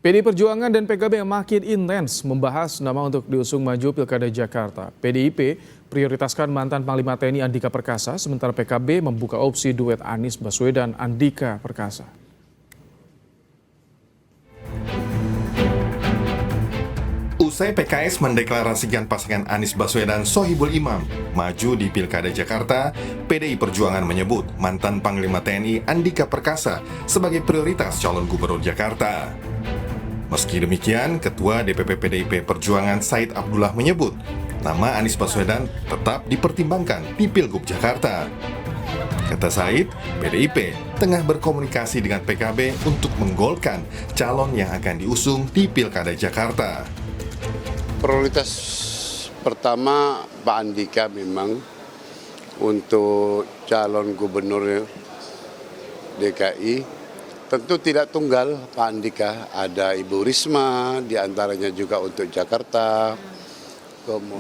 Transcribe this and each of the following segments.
PDI Perjuangan dan PKB makin intens membahas nama untuk diusung maju Pilkada Jakarta. PDIP prioritaskan mantan Panglima TNI Andika Perkasa, sementara PKB membuka opsi duet Anies Baswedan Andika Perkasa. Usai PKS mendeklarasikan pasangan Anies Baswedan Sohibul Imam maju di Pilkada Jakarta, PDI Perjuangan menyebut mantan Panglima TNI Andika Perkasa sebagai prioritas calon gubernur Jakarta. Meski demikian, Ketua DPP PDIP Perjuangan Said Abdullah menyebut nama Anies Baswedan tetap dipertimbangkan di Pilgub Jakarta. Kata Said, PDIP tengah berkomunikasi dengan PKB untuk menggolkan calon yang akan diusung di Pilkada Jakarta. Prioritas pertama Pak Andika memang untuk calon gubernur DKI. Tentu tidak tunggal Pak Andika, ada Ibu Risma, diantaranya juga untuk Jakarta.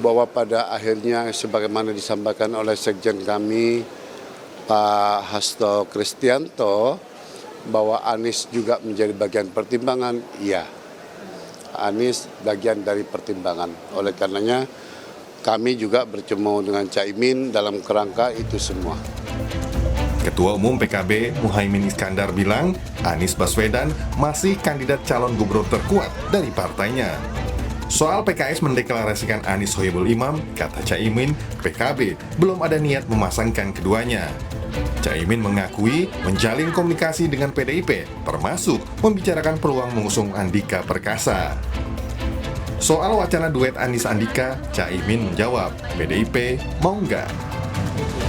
Bahwa pada akhirnya sebagaimana disampaikan oleh Sekjen kami, Pak Hasto Kristianto, bahwa Anies juga menjadi bagian pertimbangan, iya. Anies bagian dari pertimbangan. Oleh karenanya kami juga bertemu dengan Caimin dalam kerangka itu semua. Ketua Umum PKB Muhaimin Iskandar bilang Anies Baswedan masih kandidat calon gubernur terkuat dari partainya. Soal PKS mendeklarasikan Anies Sohibul Imam, kata Caimin, PKB belum ada niat memasangkan keduanya. Caimin mengakui menjalin komunikasi dengan PDIP, termasuk membicarakan peluang mengusung Andika Perkasa. Soal wacana duet Anies Andika, Caimin menjawab, PDIP mau nggak?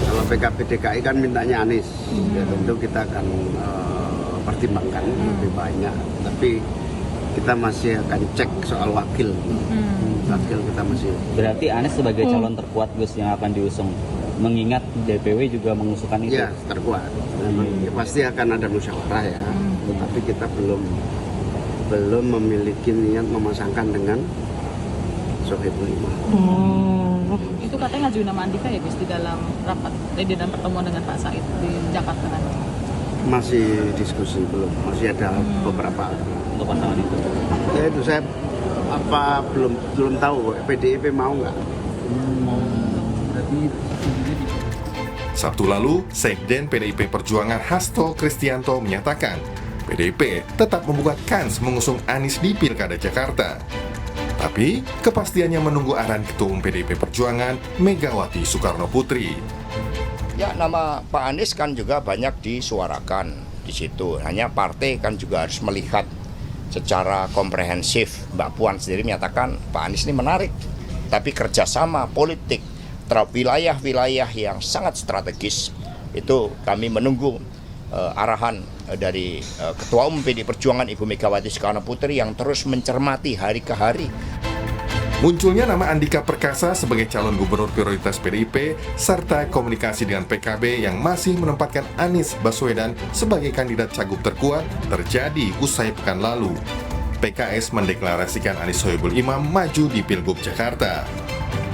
Kalau PKB DKI kan mintanya Anies, ya tentu kita akan pertimbangkan lebih banyak. Tapi kita masih akan cek soal wakil. Wakil kita masih. Berarti Anies sebagai calon terkuat Gus yang akan diusung, mengingat DPW juga mengusulkan itu. Iya, terkuat. Ya, pasti akan ada musyawarah ya. Tapi kita belum memiliki niat memasangkan dengan Sohibul Imam. Itu katanya ngajuin nama Andika ya Gus di dalam rapat, di dalam pertemuan dengan Pak Said di Jakarta nanti. Masih diskusi belum, masih ada beberapa Untuk pasangan itu. Ya itu saya belum tahu PDIP mau nggak. Sabtu lalu, Sekjen PDIP Perjuangan Hasto Kristianto menyatakan PDIP tetap membuka kans mengusung Anies di Pilkada Jakarta. Tapi, kepastiannya menunggu arahan Ketua Umum PDIP Perjuangan, Megawati Soekarno Putri. Ya, nama Pak Anies kan juga banyak disuarakan di situ. Hanya partai kan juga harus melihat secara komprehensif. Mbak Puan sendiri menyatakan Pak Anies ini menarik. Tapi kerjasama politik terhadap wilayah-wilayah yang sangat strategis, itu kami menunggu arahan dari Ketua Umum PDI Perjuangan Ibu Megawati Soekarno Putri yang terus mencermati hari ke hari. Munculnya nama Andika Perkasa sebagai calon gubernur prioritas PDIP serta komunikasi dengan PKB yang masih menempatkan Anies Baswedan sebagai kandidat cagup terkuat terjadi usai pekan lalu. PKS mendeklarasikan Anies Sohibul Imam maju di Pilgub Jakarta.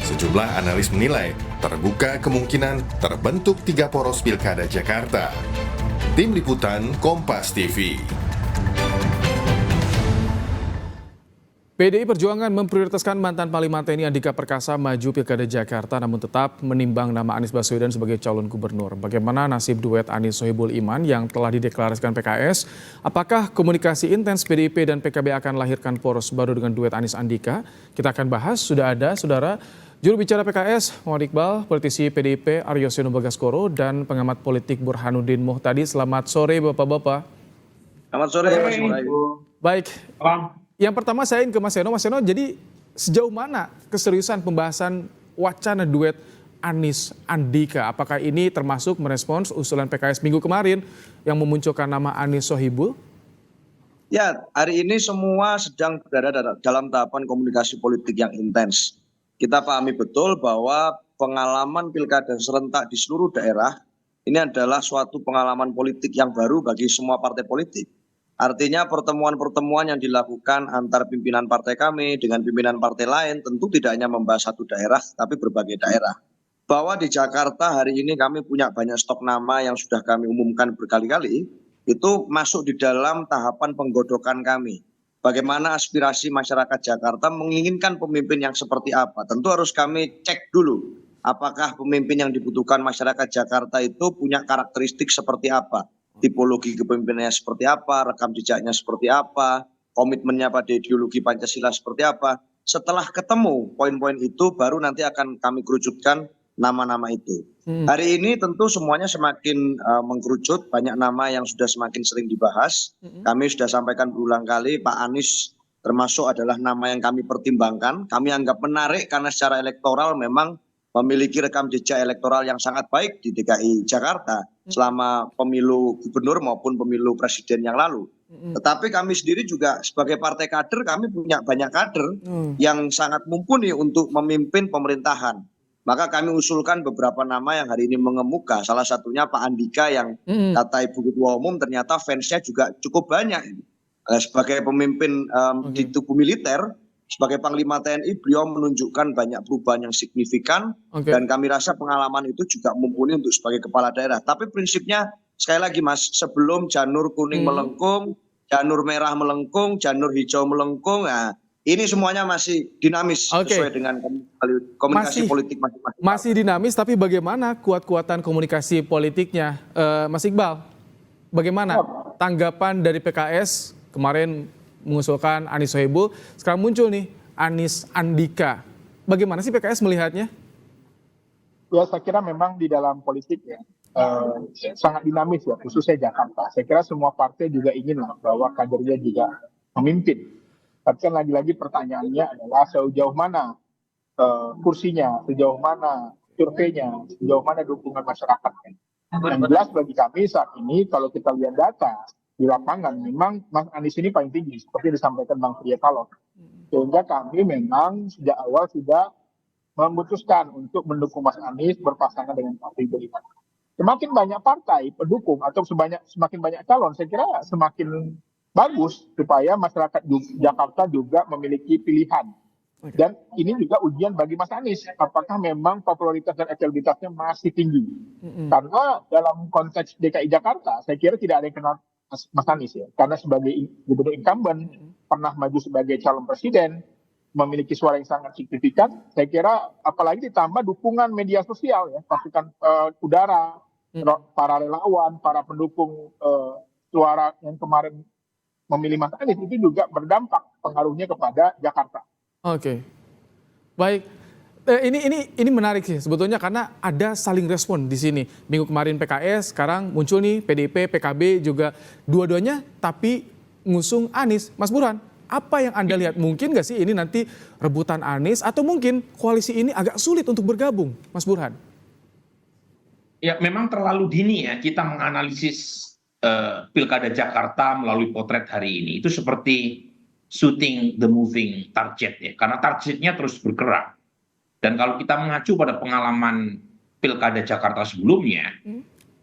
Sejumlah analis menilai terbuka kemungkinan terbentuk 3 poros Pilkada Jakarta. Tim Liputan Kompas TV. PDI Perjuangan memprioritaskan mantan Panglima TNI Andika Perkasa maju Pilkada Jakarta, namun tetap menimbang nama Anies Baswedan sebagai calon gubernur. Bagaimana nasib duet Anies Sohibul Imam yang telah dideklarasikan PKS? Apakah komunikasi intens PDIP dan PKB akan lahirkan poros baru dengan duet Anies Andika? Kita akan bahas, sudah ada saudara juru bicara PKS Muhammad Iqbal, politisi PDIP Aryo Seno Bagaskoro, dan pengamat politik Burhanuddin Muhtadi. Selamat sore Bapak-Bapak. Selamat sore Mas Ibu. Baik. Yang pertama saya ingin ke Mas Seno. Mas Seno, jadi sejauh mana keseriusan pembahasan wacana duet Anies Andika? Apakah ini termasuk merespons usulan PKS minggu kemarin yang memunculkan nama Anies Sohibul? Ya, hari ini semua sedang berada dalam tahapan komunikasi politik yang intens. Kita pahami betul bahwa pengalaman pilkada serentak di seluruh daerah ini adalah suatu pengalaman politik yang baru bagi semua partai politik. Artinya pertemuan-pertemuan yang dilakukan antar pimpinan partai kami dengan pimpinan partai lain tentu tidak hanya membahas satu daerah, tapi berbagai daerah. Bahwa di Jakarta hari ini kami punya banyak stok nama yang sudah kami umumkan berkali-kali, itu masuk di dalam tahapan penggodokan kami. bagaimana aspirasi masyarakat Jakarta menginginkan pemimpin yang seperti apa. Tentu harus kami cek dulu apakah pemimpin yang dibutuhkan masyarakat Jakarta itu punya karakteristik seperti apa, tipologi kepemimpinannya seperti apa, rekam jejaknya seperti apa, komitmennya pada ideologi Pancasila seperti apa. Setelah ketemu poin-poin itu baru nanti akan kami kerucutkan nama-nama itu. Hari ini tentu semuanya semakin mengkerucut, banyak nama yang sudah semakin sering dibahas. Kami sudah sampaikan berulang kali, Pak Anies termasuk adalah nama yang kami pertimbangkan. Kami anggap menarik karena secara elektoral memang memiliki rekam jejak elektoral yang sangat baik di DKI Jakarta selama pemilu gubernur maupun pemilu presiden yang lalu. Tetapi kami sendiri juga sebagai partai kader, kami punya banyak kader yang sangat mumpuni untuk memimpin pemerintahan. Maka kami usulkan beberapa nama yang hari ini mengemuka. Salah satunya Pak Andika yang kata Ibu Ketua Umum ternyata fansnya juga cukup banyak. Sebagai pemimpin di tubuh militer, sebagai Panglima TNI, beliau menunjukkan banyak perubahan yang signifikan. Dan kami rasa pengalaman itu juga mumpuni untuk sebagai kepala daerah. Tapi prinsipnya sekali lagi Mas, sebelum janur kuning melengkung, janur merah melengkung, janur hijau melengkung, nah, ini semuanya masih dinamis sesuai dengan komunikasi politik masing-masing. Masih dinamis, tapi bagaimana kuat-kuatan komunikasi politiknya, Mas Iqbal? Bagaimana tanggapan dari PKS kemarin mengusulkan Anies Sohibul, sekarang muncul nih Anies Andika. Bagaimana sih PKS melihatnya? Ya, saya kira memang di dalam politik ya sangat dinamis ya, khususnya Jakarta. Saya kira semua partai juga ingin bahwa kadernya juga memimpin. Tapi kan lagi-lagi pertanyaannya adalah sejauh mana kursinya, sejauh mana surveinya, sejauh mana dukungan masyarakat. Yang jelas bagi kami saat ini kalau kita lihat data di lapangan memang Mas Anies ini paling tinggi seperti disampaikan Bang Surya Paloh. Sehingga kami memang sejak awal sudah memutuskan untuk mendukung Mas Anies berpasangan dengan Pak Sohibul Iman. Semakin banyak partai pendukung atau semakin banyak calon, saya kira semakin bagus supaya masyarakat Jakarta juga memiliki pilihan. Dan ini juga ujian bagi Mas Anies, apakah memang popularitas dan elektabilitasnya masih tinggi. Karena dalam konteks DKI Jakarta, saya kira tidak ada yang kenal Mas Anies ya. Karena sebagai gubernur incumbent, pernah maju sebagai calon presiden, memiliki suara yang sangat signifikan. Saya kira apalagi ditambah dukungan media sosial ya, pasukan udara, para relawan, para pendukung suara yang kemarin memilih Mas Anies itu juga berdampak pengaruhnya kepada Jakarta. Oke, baik. Ini menarik sih sebetulnya karena ada saling respon di sini. Minggu kemarin PKS, sekarang muncul nih PDIP, PKB juga dua-duanya tapi ngusung Anies. Mas Burhan, apa yang Anda lihat? Mungkin nggak sih ini nanti rebutan Anies atau mungkin koalisi ini agak sulit untuk bergabung, Mas Burhan? Ya memang terlalu dini ya kita menganalisis Pilkada Jakarta melalui potret hari ini. Itu seperti shooting the moving target ya, karena targetnya terus bergerak. Dan kalau kita mengacu pada pengalaman Pilkada Jakarta sebelumnya,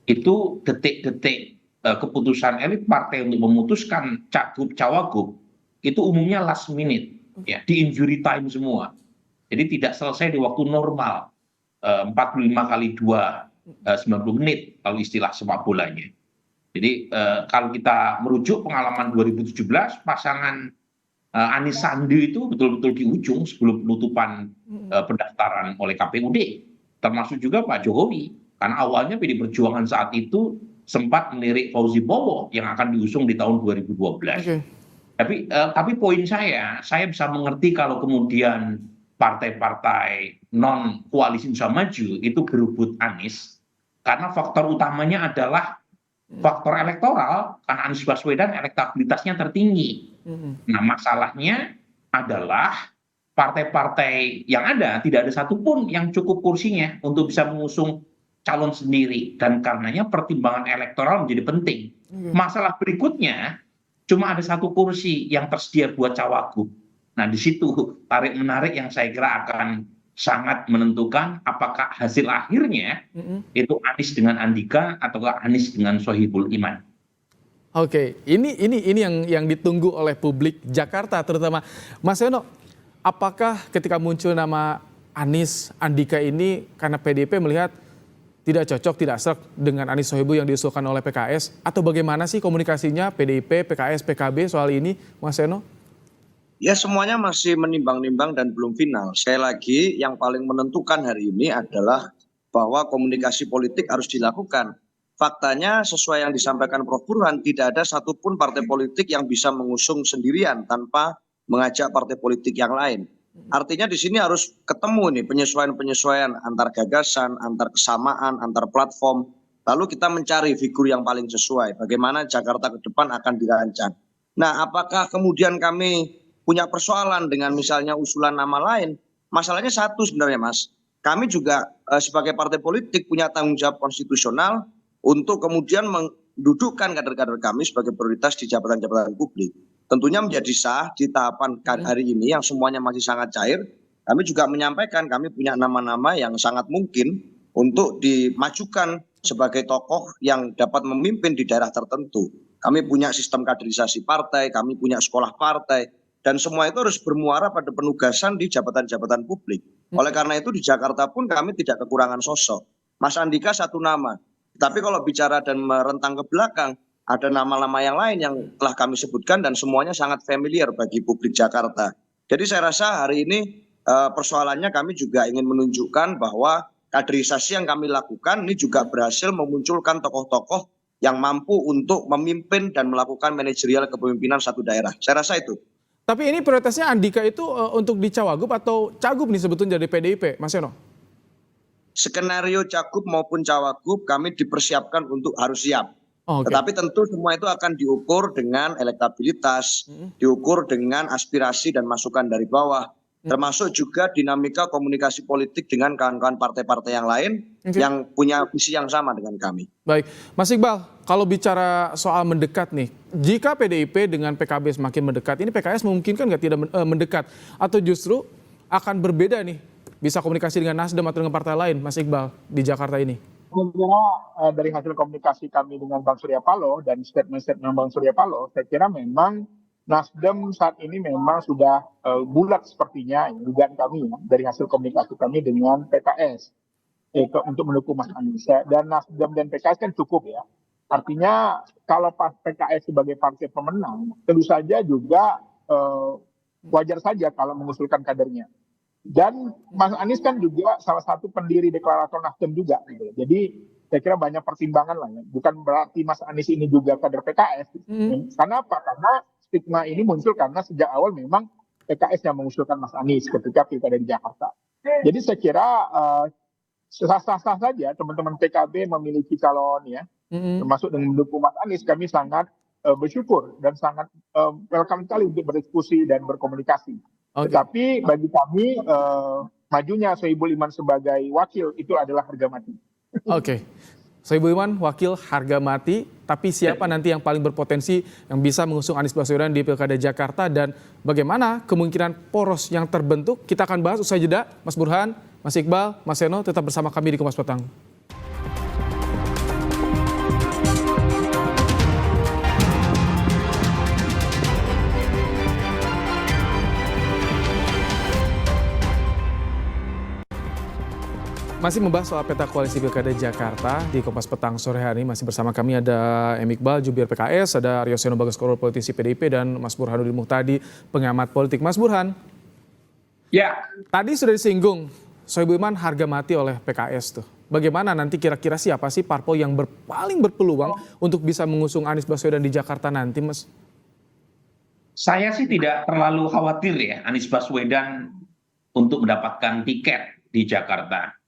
itu detik-detik keputusan elit partai untuk memutuskan cagup cawagup itu umumnya last minute, ya, di injury time semua. Jadi tidak selesai di waktu normal, 45 kali 2, 90 menit kalau istilah sepak bolanya. Jadi kalau kita merujuk pengalaman 2017, pasangan Anies Sandi itu betul-betul di ujung sebelum penutupan pendaftaran oleh KPUD, termasuk juga Pak Jokowi, karena awalnya PD Perjuangan saat itu sempat melirik Fauzi Bowo yang akan diusung di tahun 2012. Tapi poin saya bisa mengerti kalau kemudian partai-partai non koalisi Indonesia Maju itu berebut Anies, karena faktor utamanya adalah faktor elektoral, karena Anies Baswedan elektabilitasnya tertinggi. Nah masalahnya adalah partai-partai yang ada tidak ada satupun yang cukup kursinya untuk bisa mengusung calon sendiri, dan karenanya pertimbangan elektoral menjadi penting. Masalah berikutnya cuma ada satu kursi yang tersedia buat cawagup. Nah di situ tarik menarik yang saya kira akan sangat menentukan apakah hasil akhirnya itu Anies dengan Andika atau Anies dengan Sohibul Iman. Oke, ini yang ditunggu oleh publik Jakarta terutama. Mas Yono, apakah ketika muncul nama Anies Andika ini karena PDIP melihat tidak cocok, tidak serk dengan Anies Sohibul yang diusulkan oleh PKS, atau bagaimana sih komunikasinya PDIP, PKS, PKB soal ini, Mas Yono? Ya semuanya masih menimbang-nimbang dan belum final. Sekali lagi yang paling menentukan hari ini adalah bahwa komunikasi politik harus dilakukan. Faktanya sesuai yang disampaikan Prof. Burhan, tidak ada satupun partai politik yang bisa mengusung sendirian tanpa mengajak partai politik yang lain. Artinya di sini harus ketemu nih penyesuaian-penyesuaian antar gagasan, antar kesamaan, antar platform. Lalu kita mencari figur yang paling sesuai. Bagaimana Jakarta ke depan akan dirancang. Nah, apakah kemudian kami punya persoalan dengan misalnya usulan nama lain? Masalahnya satu sebenarnya, Mas. Kami juga sebagai partai politik punya tanggung jawab konstitusional untuk kemudian mendudukkan kader-kader kami sebagai prioritas di jabatan-jabatan publik. Tentunya menjadi sah di tahapan hari ini yang semuanya masih sangat cair. Kami juga menyampaikan kami punya nama-nama yang sangat mungkin untuk dimajukan sebagai tokoh yang dapat memimpin di daerah tertentu. Kami punya sistem kaderisasi partai, kami punya sekolah partai, dan semua itu harus bermuara pada penugasan di jabatan-jabatan publik. Oleh karena itu di Jakarta pun kami tidak kekurangan sosok. Mas Andika satu nama, tapi kalau bicara dan merentang ke belakang, ada nama-nama yang lain yang telah kami sebutkan dan semuanya sangat familiar bagi publik Jakarta. Jadi saya rasa hari ini persoalannya kami juga ingin menunjukkan bahwa kaderisasi yang kami lakukan ini juga berhasil memunculkan tokoh-tokoh yang mampu untuk memimpin dan melakukan manajerial kepemimpinan satu daerah. Saya rasa itu. Tapi ini prioritasnya Andika itu untuk di Cawagup atau Cagup nih sebetulnya dari PDIP, Mas Yono? Skenario Cagup maupun Cawagup kami dipersiapkan untuk harus siap. Tetapi tentu semua itu akan diukur dengan elektabilitas, diukur dengan aspirasi dan masukan dari bawah. Termasuk juga dinamika komunikasi politik dengan kawan-kawan partai-partai yang lain yang punya visi yang sama dengan kami. Baik, Mas Iqbal, kalau bicara soal mendekat nih, jika PDIP dengan PKB semakin mendekat, ini PKS memungkinkan nggak tidak mendekat? Atau justru akan berbeda nih, bisa komunikasi dengan Nasdem atau dengan partai lain, Mas Iqbal, di Jakarta ini? Saya kira dari hasil komunikasi kami dengan Bang Surya Paloh dan statement-statement Bang Surya Paloh, saya kira memang Nasdem saat ini memang sudah bulat sepertinya dugaan kami ya, dari hasil komunikasi kami dengan PKS untuk mendukung Mas Anies. Dan Nasdem dan PKS kan cukup ya. Artinya kalau PKS sebagai partai pemenang, tentu saja juga wajar saja kalau mengusulkan kadernya. Dan Mas Anies kan juga salah satu pendiri deklarator Nasdem juga. Gitu. Jadi saya kira banyak pertimbangan lah ya. Bukan berarti Mas Anies ini juga kader PKS. Karena apa? Karena stigma ini muncul karena sejak awal memang PKS yang mengusulkan Mas Anies ketika pilkada di Jakarta. Jadi saya kira sah-sah saja teman-teman PKB memiliki calon ya, termasuk dengan mendukung Mas Anies. Kami sangat bersyukur dan sangat welcome sekali untuk berdiskusi dan berkomunikasi. Tetapi bagi kami majunya Sohibul Iman sebagai wakil itu adalah harga mati. Sohibul Iman wakil harga mati, tapi siapa nanti yang paling berpotensi yang bisa mengusung Anies Baswedan di Pilkada Jakarta dan bagaimana kemungkinan poros yang terbentuk? Kita akan bahas usai jeda. Mas Burhan, Mas Iqbal, Mas Seno tetap bersama kami di Kompas Petang. Masih membahas soal peta koalisi Pilkada Jakarta di Kompas Petang sore hari ini. Masih bersama kami ada M. Iqbal, jubir PKS, ada Aryo Seno Bagaskorul, politisi PDIP, dan Mas Burhanuddin Muhtadi, pengamat politik. Mas Burhan, ya tadi sudah disinggung Sohibul Iman harga mati oleh PKS tuh. Bagaimana nanti kira-kira siapa sih parpol yang paling berpeluang untuk bisa mengusung Anies Baswedan di Jakarta nanti, Mas? Saya sih tidak terlalu khawatir ya Anies Baswedan untuk mendapatkan tiket di Jakarta.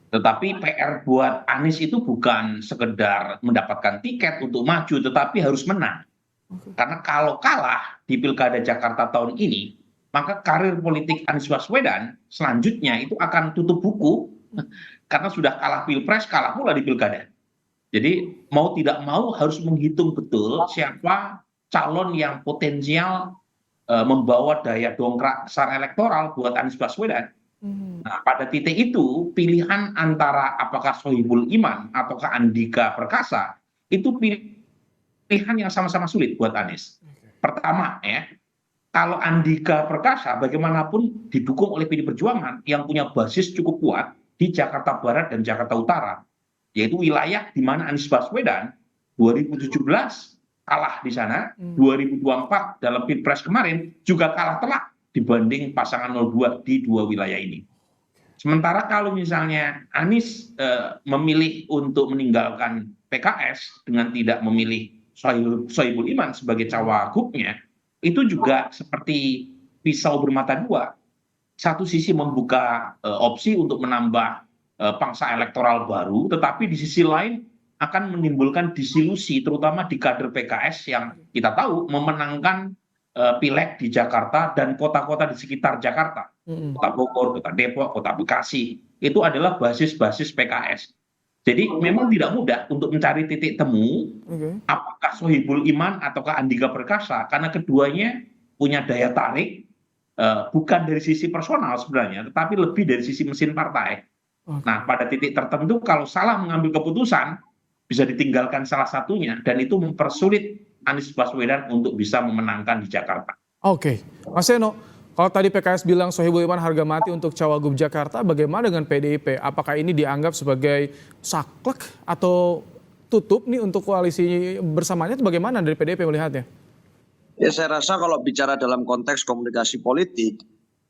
Tetapi PR buat Anies itu bukan sekedar mendapatkan tiket untuk maju, tetapi harus menang. Karena kalau kalah di Pilkada Jakarta tahun ini, maka karir politik Anies Baswedan selanjutnya itu akan tutup buku, karena sudah kalah Pilpres, kalah pula di Pilkada. Jadi mau tidak mau harus menghitung betul siapa calon yang potensial membawa daya dongkrak secara elektoral buat Anies Baswedan. Nah, pada titik itu pilihan antara apakah Sohibul Iman ataukah Andika Perkasa itu pilihan yang sama-sama sulit buat Anies. Pertama ya, kalau Andika Perkasa bagaimanapun didukung oleh PD Perjuangan yang punya basis cukup kuat di Jakarta Barat dan Jakarta Utara, yaitu wilayah di mana Anies Baswedan 2017 kalah di sana, 2024 dalam Pilpres kemarin juga kalah telak dibanding pasangan 02 di dua wilayah ini. Sementara kalau misalnya Anies memilih untuk meninggalkan PKS dengan tidak memilih Sohibul Iman sebagai cawagupnya, itu juga seperti pisau bermata dua. Satu sisi membuka opsi untuk menambah pangsa elektoral baru, tetapi di sisi lain akan menimbulkan disilusi, terutama di kader PKS yang kita tahu memenangkan pileg di Jakarta dan kota-kota di sekitar Jakarta, kota Bogor, kota Depok, kota Bekasi, itu adalah basis-basis PKS. Jadi memang tidak mudah untuk mencari titik temu apakah Sohibul Iman ataukah Andika Perkasa, karena keduanya punya daya tarik bukan dari sisi personal sebenarnya, tetapi lebih dari sisi mesin partai. Nah, pada titik tertentu kalau salah mengambil keputusan bisa ditinggalkan salah satunya, dan itu mempersulit Anies Baswedan untuk bisa memenangkan di Jakarta. Oke, Mas Seno, kalau tadi PKS bilang Sohibul Iman harga mati untuk Cawagup Jakarta, bagaimana dengan PDIP? Apakah ini dianggap sebagai saklek atau tutup nih untuk koalisi bersamanya? Bagaimana dari PDIP melihatnya? Ya, saya rasa kalau bicara dalam konteks komunikasi politik,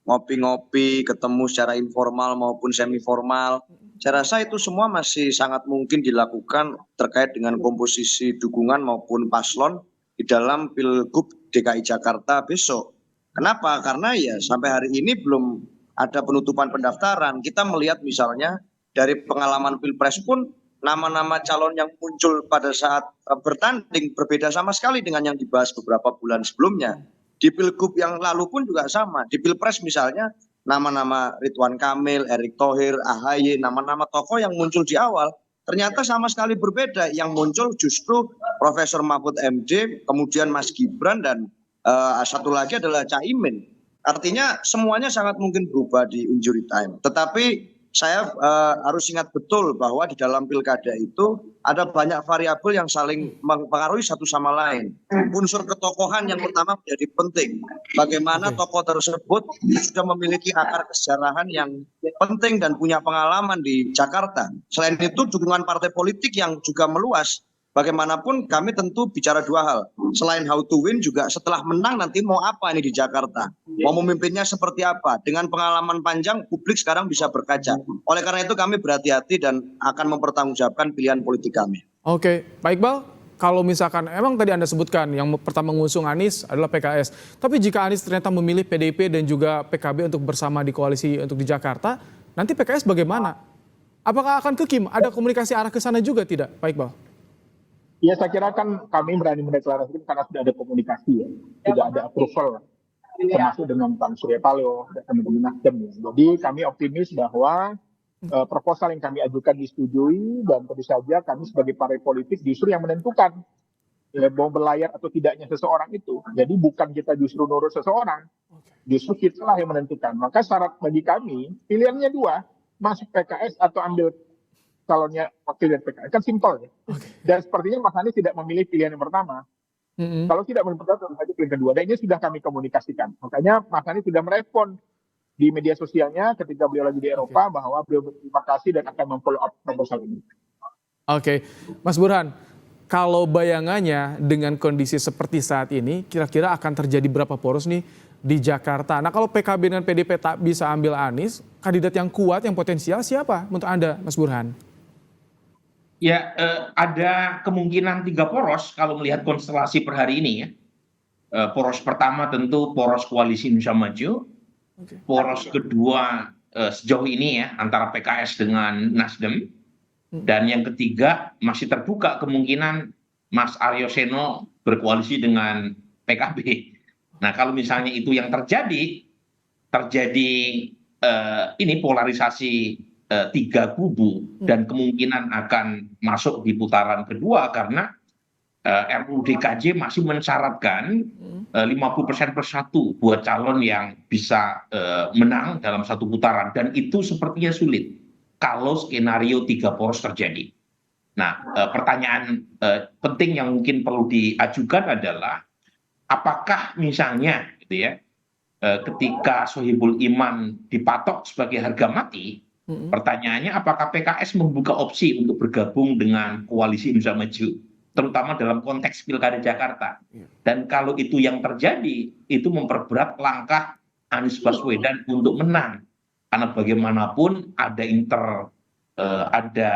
ngopi-ngopi, ketemu secara informal maupun semi formal, saya rasa itu semua masih sangat mungkin dilakukan terkait dengan komposisi dukungan maupun paslon di dalam Pilgub DKI Jakarta besok. Kenapa? Karena ya sampai hari ini belum ada penutupan pendaftaran. Kita melihat misalnya dari pengalaman Pilpres pun nama-nama calon yang muncul pada saat bertanding berbeda sama sekali dengan yang dibahas beberapa bulan sebelumnya. Di Pilgub yang lalu pun juga sama. Di Pilpres misalnya nama-nama Ridwan Kamil, Erick Thohir, AHY, nama-nama tokoh yang muncul di awal ternyata sama sekali berbeda. Yang muncul justru Profesor Mahfud MD, kemudian Mas Gibran, dan satu lagi adalah Caimin. Artinya semuanya sangat mungkin berubah di injury time. Tetapi saya harus ingat betul bahwa di dalam pilkada itu ada banyak variabel yang saling mempengaruhi satu sama lain. Unsur ketokohan yang pertama menjadi penting. Bagaimana tokoh tersebut sudah memiliki akar kesejarahan yang penting dan punya pengalaman di Jakarta. Selain itu dukungan partai politik yang juga meluas. Bagaimanapun kami tentu bicara dua hal. Selain how to win juga setelah menang nanti mau apa ini di Jakarta. Mau memimpinnya seperti apa. Dengan pengalaman panjang publik sekarang bisa berkaca. Oleh karena itu kami berhati-hati dan akan mempertanggungjawabkan pilihan politik kami. Oke, Pak Iqbal, kalau misalkan emang tadi Anda sebutkan yang pertama mengusung Anies adalah PKS. Tapi jika Anies ternyata memilih PDIP dan juga PKB untuk bersama di koalisi untuk di Jakarta, nanti PKS bagaimana? Apakah akan ke Kim? Ada komunikasi arah ke sana juga tidak, Pak Iqbal? Ya, saya kira kan kami berani mendeklarasikan karena sudah ada komunikasi ya, sudah ada approval, termasuk dengan Bang Surya Paloh dan teman-teman Nasdem. Jadi kami optimis bahwa proposal yang kami ajukan disetujui, dan tentu saja kami sebagai partai politik justru yang menentukan mau berlayar atau tidaknya seseorang itu. Jadi bukan kita justru nurut seseorang, justru kita lah yang menentukan. Maka syarat bagi kami pilihannya dua, masuk PKS atau ambil calonnya wakil dari PKS, kan simpel ya. Dan sepertinya Mas Anies tidak memilih pilihan yang pertama. Kalau tidak memilih pertama, tentu saja pilihan kedua. Dan ini sudah kami komunikasikan. Makanya Mas Anies sudah merespon di media sosialnya ketika beliau lagi di Eropa bahwa beliau berterima kasih dan akan memfollow up proposal ini. Oke, Mas Burhan, kalau bayangannya dengan kondisi seperti saat ini, kira-kira akan terjadi berapa poros nih di Jakarta? Nah, kalau PKB dan PDIP tak bisa ambil Anies, kandidat yang kuat, yang potensial siapa untuk Anda, Mas Burhan? Ya, ada kemungkinan 3 poros kalau melihat konstelasi per hari ini ya. Poros pertama tentu poros koalisi Indonesia Maju. Poros kedua sejauh ini ya antara PKS dengan Nasdem. Dan yang ketiga masih terbuka kemungkinan Mas Aryo Seno berkoalisi dengan PKB. Nah, kalau misalnya itu yang terjadi ini polarisasi 3 kubu dan kemungkinan akan masuk di putaran kedua karena RUU DKJ masih mensyaratkan 50% per satu buat calon yang bisa menang dalam satu putaran, dan itu sepertinya sulit kalau skenario 3 poros terjadi. Nah, pertanyaan penting yang mungkin perlu diajukan adalah apakah misalnya gitu ya, ketika Sohibul Iman dipatok sebagai harga mati, pertanyaannya apakah PKS membuka opsi untuk bergabung dengan koalisi Indonesia Maju terutama dalam konteks Pilkada Jakarta. Dan kalau itu yang terjadi, itu memperberat langkah Anies Baswedan untuk menang. Karena bagaimanapun ada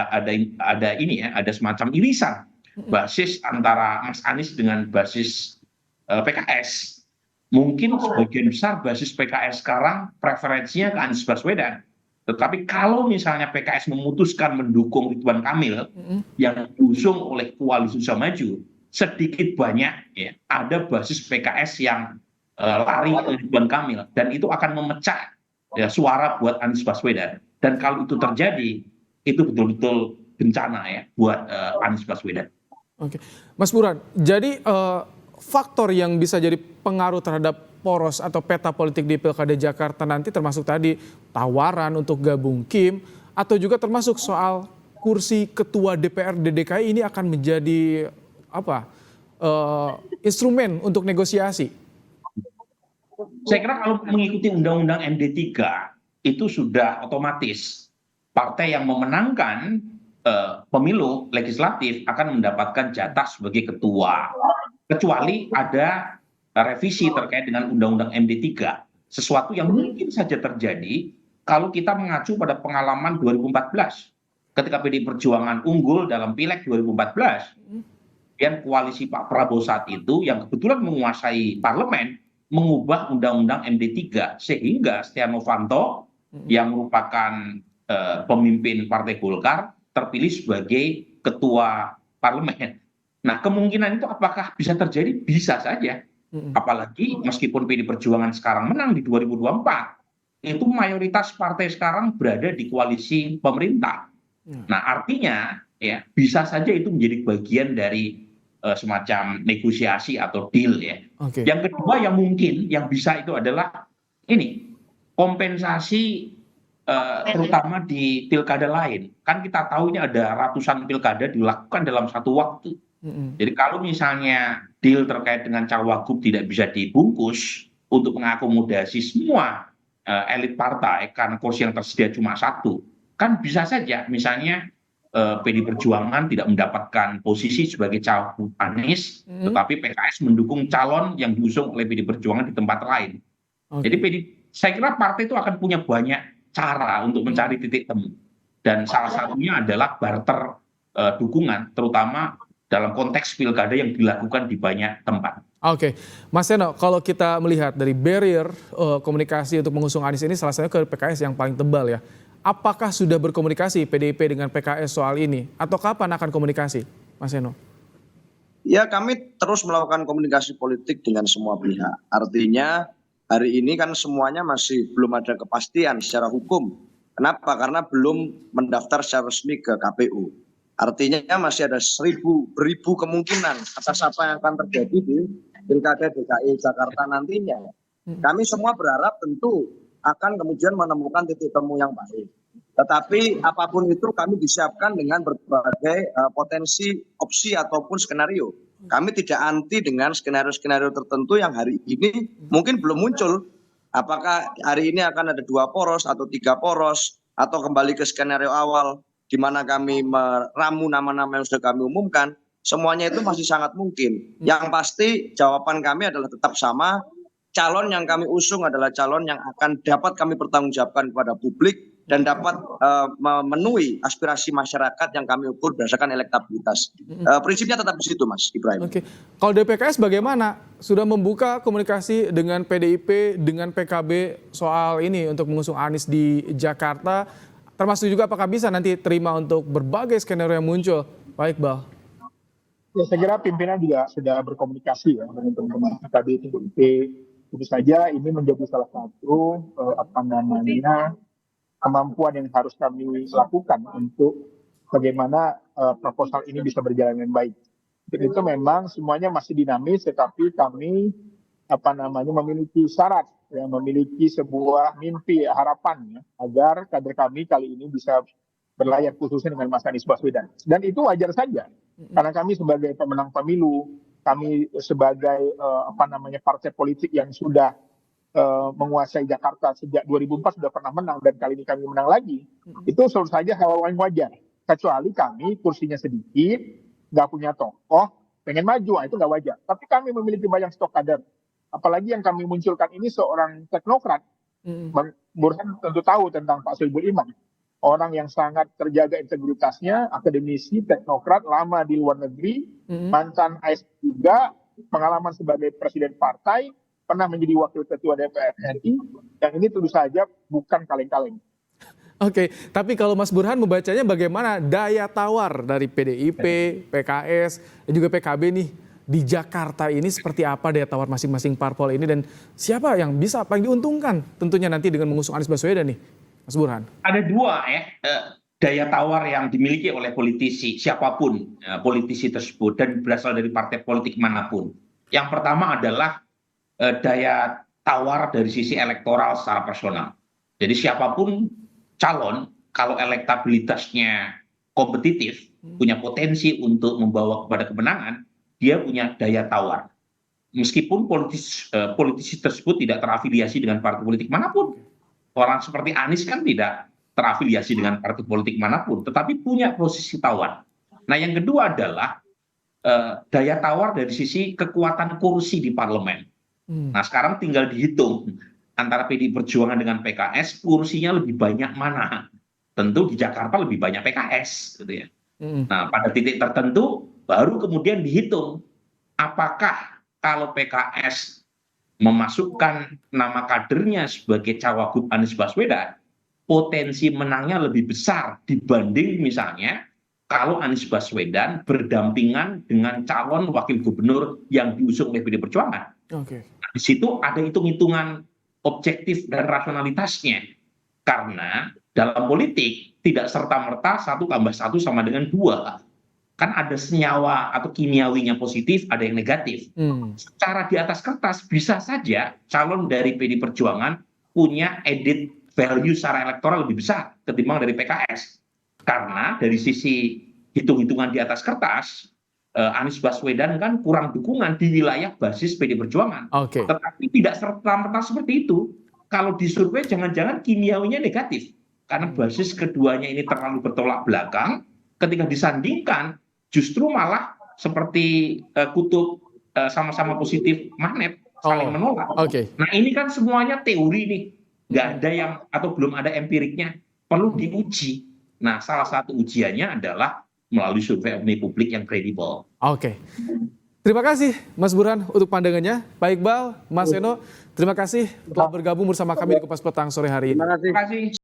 ada semacam irisan basis antara Mas Anies dengan basis PKS. Mungkin sebagian besar basis PKS sekarang preferensinya ke Anies Baswedan. Tetapi kalau misalnya PKS memutuskan mendukung Ridwan Kamil yang diusung oleh Koalisi Indonesia Maju, sedikit banyak ya, ada basis PKS yang lari ke Ridwan Kamil, dan itu akan memecah ya, suara buat Anies Baswedan. Dan kalau itu terjadi, itu betul-betul bencana ya buat Anies Baswedan. Oke, Mas Burhan, jadi faktor yang bisa jadi pengaruh terhadap poros atau peta politik di Pilkada Jakarta nanti termasuk tadi tawaran untuk gabung Kim, atau juga termasuk soal kursi ketua DPRD DKI ini akan menjadi instrumen untuk negosiasi? Saya kira kalau mengikuti Undang-Undang MD3 itu sudah otomatis partai yang memenangkan pemilu legislatif akan mendapatkan jatah sebagai ketua, kecuali ada revisi terkait dengan Undang-Undang MD3, sesuatu yang mungkin saja terjadi kalau kita mengacu pada pengalaman 2014 ketika PDI Perjuangan unggul dalam Pileg 2014, dan koalisi Pak Prabowo saat itu yang kebetulan menguasai parlemen mengubah Undang-Undang MD3 sehingga Setia Novanto yang merupakan pemimpin Partai Golkar terpilih sebagai ketua parlemen. Nah, kemungkinan itu apakah bisa terjadi? Bisa saja. Apalagi meskipun PDI Perjuangan sekarang menang di 2024, itu mayoritas partai sekarang berada di koalisi pemerintah. Nah, artinya ya bisa saja itu menjadi bagian dari semacam negosiasi atau deal ya. Yang kedua yang mungkin yang bisa itu adalah ini kompensasi terutama di pilkada lain. Kan kita tahu ini ada ratusan pilkada dilakukan dalam satu waktu. Jadi kalau misalnya deal terkait dengan cawagup tidak bisa dibungkus untuk mengakomodasi semua elit partai karena kursi yang tersedia cuma satu, kan bisa saja misalnya PDI Perjuangan tidak mendapatkan posisi sebagai cawagup Anies, tetapi PKS mendukung calon yang diusung oleh PDI Perjuangan di tempat lain. Jadi saya kira partai itu akan punya banyak cara untuk mencari titik temu, dan salah satunya adalah barter dukungan, terutama dalam konteks pilkada yang dilakukan di banyak tempat. Oke, Mas Seno, kalau kita melihat dari barrier komunikasi untuk mengusung Anies ini salah satunya ke PKS yang paling tebal ya. Apakah sudah berkomunikasi PDIP dengan PKS soal ini? Atau kapan akan komunikasi, Mas Seno? Ya, kami terus melakukan komunikasi politik dengan semua pihak. Artinya hari ini kan semuanya masih belum ada kepastian secara hukum. Kenapa? Karena belum mendaftar secara resmi ke KPU. Artinya masih ada beribu kemungkinan atas apa yang akan terjadi di Pilkada DKI Jakarta nantinya. Kami semua berharap tentu akan kemudian menemukan titik temu yang baik. Tetapi apapun itu kami disiapkan dengan berbagai potensi opsi ataupun skenario. Kami tidak anti dengan skenario-skenario tertentu yang hari ini mungkin belum muncul. Apakah hari ini akan ada 2 poros atau 3 poros atau kembali ke skenario awal di mana kami meramu nama-nama yang sudah kami umumkan, semuanya itu masih sangat mungkin. Yang pasti jawaban kami adalah tetap sama, calon yang kami usung adalah calon yang akan dapat kami pertanggungjawabkan kepada publik dan dapat memenuhi aspirasi masyarakat yang kami ukur berdasarkan elektabilitas. Prinsipnya tetap di situ, Mas Ibrahim. Oke. Kalau DPKS bagaimana? Sudah membuka komunikasi dengan PDIP, dengan PKB soal ini untuk mengusung Anies di Jakarta? Termasuk juga apakah bisa nanti terima untuk berbagai skenario yang muncul, Pak Iqbal? Ya, saya kira pimpinan juga sudah berkomunikasi ya dengan teman-teman PKB, PDIP. Tentu saja ini menjadi salah satu kemampuan yang harus kami lakukan untuk bagaimana proposal ini bisa berjalan dengan baik. Jadi itu memang semuanya masih dinamis, tetapi kami memiliki syarat, yang memiliki sebuah mimpi, harapan ya, agar kader kami kali ini bisa berlayar khususnya dengan Mas Anies Baswedan. Dan itu wajar saja, karena kami sebagai pemenang pemilu, kami sebagai partai politik yang sudah menguasai Jakarta sejak 2004 sudah pernah menang dan kali ini kami menang lagi. Itu selalu saja hal yang wajar. Kecuali kami kursinya sedikit nggak punya tokoh, pengen maju, itu nggak wajar. Tapi kami memiliki banyak stok kader. Apalagi yang kami munculkan ini seorang teknokrat. Bang Burhan tentu tahu tentang Pak Sohibul Iman. Orang yang sangat terjaga integritasnya, akademisi, teknokrat, lama di luar negeri, mantan ASN juga, pengalaman sebagai presiden partai, pernah menjadi wakil ketua DPR RI, yang ini tentu saja bukan kaleng-kaleng. Oke, tapi kalau Mas Burhan membacanya bagaimana daya tawar dari PDIP, PKS, dan juga PKB nih di Jakarta ini seperti apa daya tawar masing-masing parpol ini dan siapa yang bisa paling diuntungkan tentunya nanti dengan mengusung Anies Baswedan nih, Mas Burhan? Ada dua daya tawar yang dimiliki oleh politisi siapapun politisi tersebut dan berasal dari partai politik manapun. Yang pertama adalah daya tawar dari sisi elektoral secara personal. Jadi siapapun calon kalau elektabilitasnya kompetitif, punya potensi untuk membawa kepada kemenangan, dia punya daya tawar. Meskipun politisi tersebut tidak terafiliasi dengan partai politik manapun. Orang seperti Anies kan tidak terafiliasi dengan partai politik manapun, tetapi punya posisi tawar. Nah, yang kedua adalah daya tawar dari sisi kekuatan kursi di parlemen. Nah, sekarang tinggal dihitung antara PDI Perjuangan dengan PKS, kursinya lebih banyak mana? Tentu di Jakarta lebih banyak PKS, gitu ya. Nah, pada titik tertentu baru kemudian dihitung apakah kalau PKS memasukkan nama kadernya sebagai cawagup Anies Baswedan, potensi menangnya lebih besar dibanding misalnya kalau Anies Baswedan berdampingan dengan calon wakil gubernur yang diusung oleh PDI Perjuangan. Nah, di situ ada hitung-hitungan objektif dan rasionalitasnya. Karena dalam politik tidak serta-merta 1+1 sama dengan 2. Kan ada senyawa atau kimiawinya positif, ada yang negatif. Secara di atas kertas bisa saja calon dari PDI Perjuangan punya added value secara elektoral lebih besar ketimbang dari PKS. Karena dari sisi hitung-hitungan di atas kertas, Anies Baswedan kan kurang dukungan di wilayah basis PDI Perjuangan. Tetapi tidak serta-merta seperti itu. Kalau disurvei jangan-jangan kimiawinya negatif. Karena basis keduanya ini terlalu bertolak belakang, ketika disandingkan justru malah seperti kutub sama-sama positif magnet, saling menolak. Nah, ini kan semuanya teori nih. Nggak ada yang atau belum ada empiriknya, perlu diuji. Nah, salah satu ujiannya adalah melalui survei opini publik yang kredibel. Terima kasih Mas Burhan untuk pandangannya. Pak Iqbal, Mas Eno, terima kasih telah bergabung bersama kami di Kupas Petang sore hari ini. Terima kasih.